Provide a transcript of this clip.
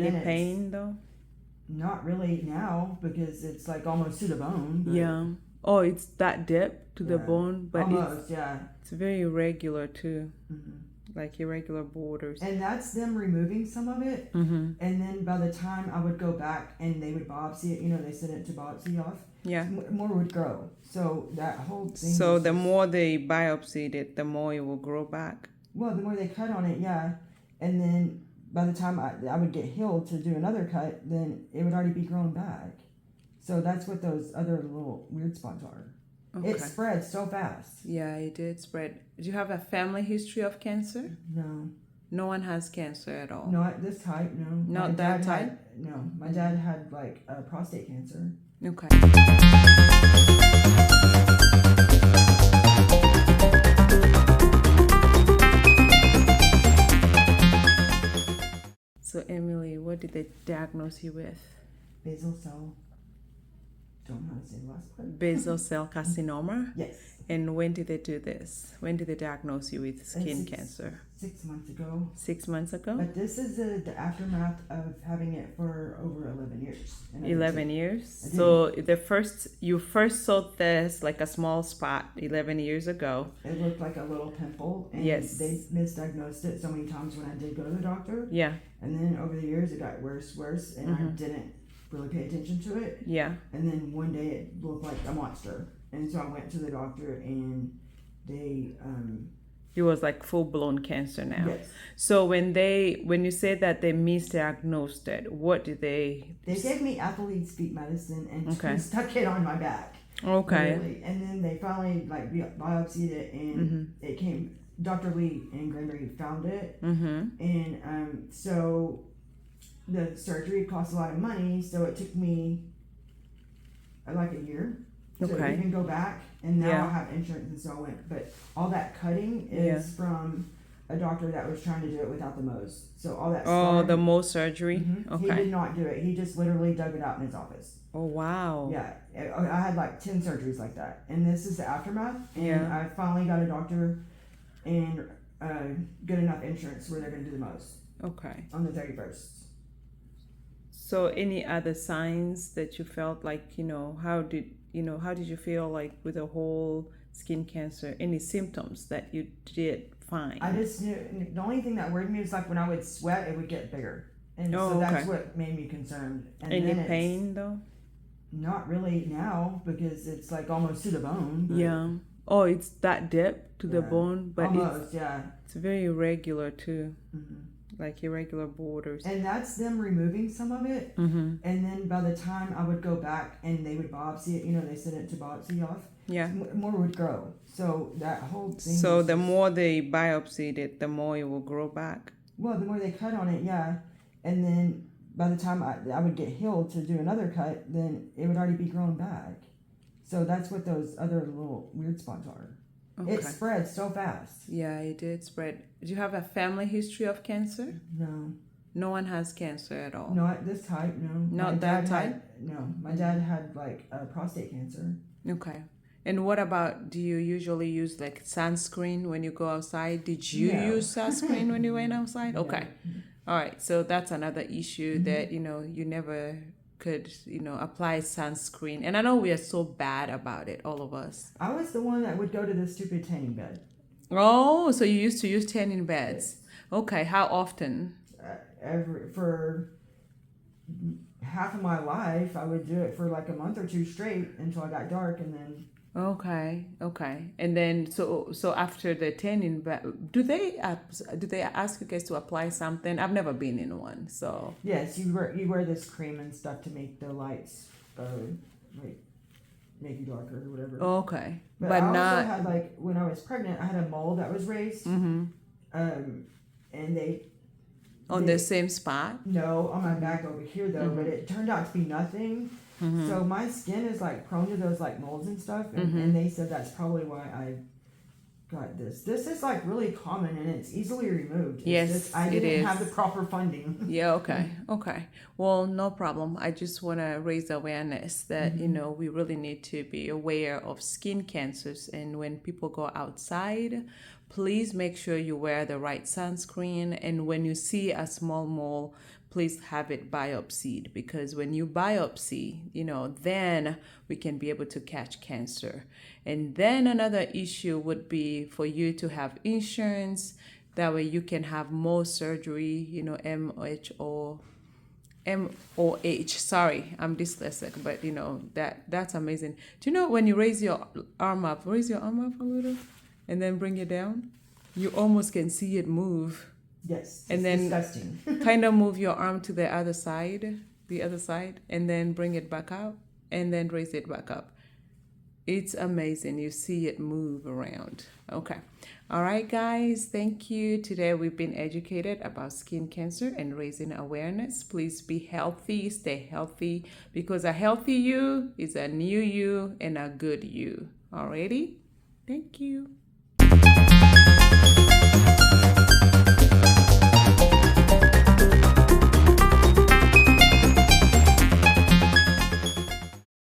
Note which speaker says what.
Speaker 1: Any pain though?
Speaker 2: Not really now because it's like almost to the bone.
Speaker 1: Yeah. Oh, it's that deep to the
Speaker 2: Yeah.
Speaker 1: bone, but
Speaker 2: Almost,
Speaker 1: it's very irregular too,
Speaker 2: hmm
Speaker 1: like irregular borders.
Speaker 2: And that's them removing some of it.
Speaker 1: Mm-hmm.
Speaker 2: And then by the time I would go back and they would biopsy it, they send it to biopsy off.
Speaker 1: Yeah.
Speaker 2: More would grow. So that whole thing.
Speaker 1: So
Speaker 2: was
Speaker 1: the
Speaker 2: just-
Speaker 1: more they biopsied it, the more it will grow back.
Speaker 2: Well, the more they cut on it, yeah. And then by the time I would get healed to do another cut, then it would already be grown back. So that's what those other little weird spots are.
Speaker 1: Okay.
Speaker 2: It spreads so fast.
Speaker 1: Yeah, it did spread. Do you have a family history of cancer?
Speaker 2: No.
Speaker 1: No one has cancer at all.
Speaker 2: Not this type, no.
Speaker 1: Not
Speaker 2: My
Speaker 1: that
Speaker 2: dad
Speaker 1: type?
Speaker 2: had- no. My dad had like prostate cancer.
Speaker 1: Okay. So Emily, what did they diagnose you with?
Speaker 2: Basal cell. Don't know how to say the last part.
Speaker 1: Basal cell carcinoma?
Speaker 2: Yes.
Speaker 1: And when did they do this? When did they diagnose you with skin cancer?
Speaker 2: 6 months ago.
Speaker 1: 6 months ago?
Speaker 2: But this is the aftermath of having it for over 11 years. And I didn't
Speaker 1: 11
Speaker 2: see-
Speaker 1: years.
Speaker 2: I
Speaker 1: So you first saw this like a small spot 11 years ago.
Speaker 2: It looked like a little pimple, and
Speaker 1: Yes.
Speaker 2: they misdiagnosed it so many times when I did go to the doctor.
Speaker 1: Yeah,
Speaker 2: And then over the years, it got worse, and I
Speaker 1: Mhm.
Speaker 2: didn't really pay attention to it.
Speaker 1: yeah.
Speaker 2: And then one day, it looked like a monster, and so I went to the doctor, and they
Speaker 1: It was like full blown cancer now.
Speaker 2: yes,
Speaker 1: So when you say that they misdiagnosed it, what did they?
Speaker 2: they gave me athlete's feet medicine and
Speaker 1: Okay.
Speaker 2: stuck it on my back.
Speaker 1: Okay.
Speaker 2: Literally. And then they finally like biopsied it, and
Speaker 1: Mhm.
Speaker 2: it came. Dr. Lee in Granbury found it,
Speaker 1: Mhm.
Speaker 2: and so the surgery cost a lot of money, so it took me like a year to
Speaker 1: Okay.
Speaker 2: even go back, and now
Speaker 1: Yeah.
Speaker 2: I have insurance, and so I went. But all that cutting is
Speaker 1: Yeah.
Speaker 2: from a doctor that was trying to do it without the Mohs. So all that.
Speaker 1: Oh, the
Speaker 2: scarring-
Speaker 1: Mohs surgery.
Speaker 2: Mhm. He
Speaker 1: Okay.
Speaker 2: did not do it. He just literally dug it out in his office.
Speaker 1: Oh wow.
Speaker 2: Yeah, I had like 10 surgeries like that, and this is the aftermath. And
Speaker 1: Yeah.
Speaker 2: I finally got a doctor and good enough insurance where they're going to do the most
Speaker 1: Okay.
Speaker 2: on the 31st.
Speaker 1: So any other signs that you felt like how did you feel like with the whole skin cancer? Any symptoms that you did find?
Speaker 2: I just knew the only thing that worried me was like when I would sweat, it would get bigger, and
Speaker 1: Oh,
Speaker 2: so that's
Speaker 1: okay.
Speaker 2: what made me concerned. And
Speaker 1: Any
Speaker 2: then it's
Speaker 1: pain though?
Speaker 2: Not really now because it's like almost to the bone. But
Speaker 1: Yeah. Oh, it's that deep to the
Speaker 2: Yeah.
Speaker 1: bone, but
Speaker 2: almost, yeah.
Speaker 1: it's very irregular too,
Speaker 2: hmm
Speaker 1: like irregular borders.
Speaker 2: And that's them removing some of it.
Speaker 1: Mm-hmm.
Speaker 2: And then by the time I would go back and they would biopsy it, they send it to biopsy off.
Speaker 1: Yeah.
Speaker 2: More would grow. So that whole thing.
Speaker 1: So
Speaker 2: was
Speaker 1: the
Speaker 2: just-
Speaker 1: more they biopsied it, the more it will grow back.
Speaker 2: Well, the more they cut on it, yeah. And then by the time I would get healed to do another cut, then it would already be grown back. So that's what those other little weird spots are.
Speaker 1: Okay.
Speaker 2: It spreads so fast.
Speaker 1: Yeah, it did spread. Do you have a family history of cancer?
Speaker 2: No,
Speaker 1: No one has cancer at all.
Speaker 2: not this type. No,
Speaker 1: Not
Speaker 2: My
Speaker 1: that
Speaker 2: dad
Speaker 1: type?
Speaker 2: had- no, my dad had like prostate cancer.
Speaker 1: Okay. And what about, do you usually use like sunscreen when you go outside? Did you
Speaker 2: No.
Speaker 1: use sunscreen when you went outside? Okay.
Speaker 2: No.
Speaker 1: All right. So that's another issue
Speaker 2: Mhm.
Speaker 1: that, you never could, apply sunscreen. And I know we are so bad about it, all of us.
Speaker 2: I was the one that would go to the stupid tanning bed.
Speaker 1: Oh, so you used to use tanning beds. Okay. How often?
Speaker 2: For half of my life, I would do it for like a month or two straight until I got dark, and then
Speaker 1: Okay. And then so after the tanning bed, do they ask you guys to apply something? I've never been in one, so.
Speaker 2: yes, you wear this cream and stuff to make the lights like make you darker or whatever.
Speaker 1: Okay.
Speaker 2: but
Speaker 1: But
Speaker 2: I
Speaker 1: not.
Speaker 2: also had like when I was pregnant, I had a mole that was raised,
Speaker 1: Mm-hmm.
Speaker 2: and they
Speaker 1: On the same spot.
Speaker 2: no on my back over here though, but it turned out to be nothing.
Speaker 1: Mm-hmm.
Speaker 2: So my skin is like prone to those like moles and stuff, and,
Speaker 1: Mhm.
Speaker 2: and they said that's probably why I got this. This is like really common and it's easily removed. It's
Speaker 1: Yes,
Speaker 2: just, I
Speaker 1: it
Speaker 2: didn't
Speaker 1: is.
Speaker 2: have the proper funding.
Speaker 1: Yeah, okay. Well, no problem. I just want to raise awareness that, we really need to be aware of skin cancers. And when people go outside, please make sure you wear the right sunscreen. And when you see a small mole, please have it biopsied, because when you biopsy, then we can be able to catch cancer. And then another issue would be for you to have insurance. That way you can have more surgery, MOH. Sorry, I'm dyslexic, but that's amazing. Do you know when you raise your arm up a little and then bring it down? You almost can see it move.
Speaker 2: Yes.
Speaker 1: And
Speaker 2: it's
Speaker 1: then
Speaker 2: disgusting.
Speaker 1: kind of move your arm to the other side, and then bring it back out and then raise it back up. It's amazing. You see it move around. Okay. All right, guys. Thank you. Today we've been educated about skin cancer and raising awareness. Please be healthy, stay healthy, because a healthy you is a new you and a good you. Alrighty? Thank you.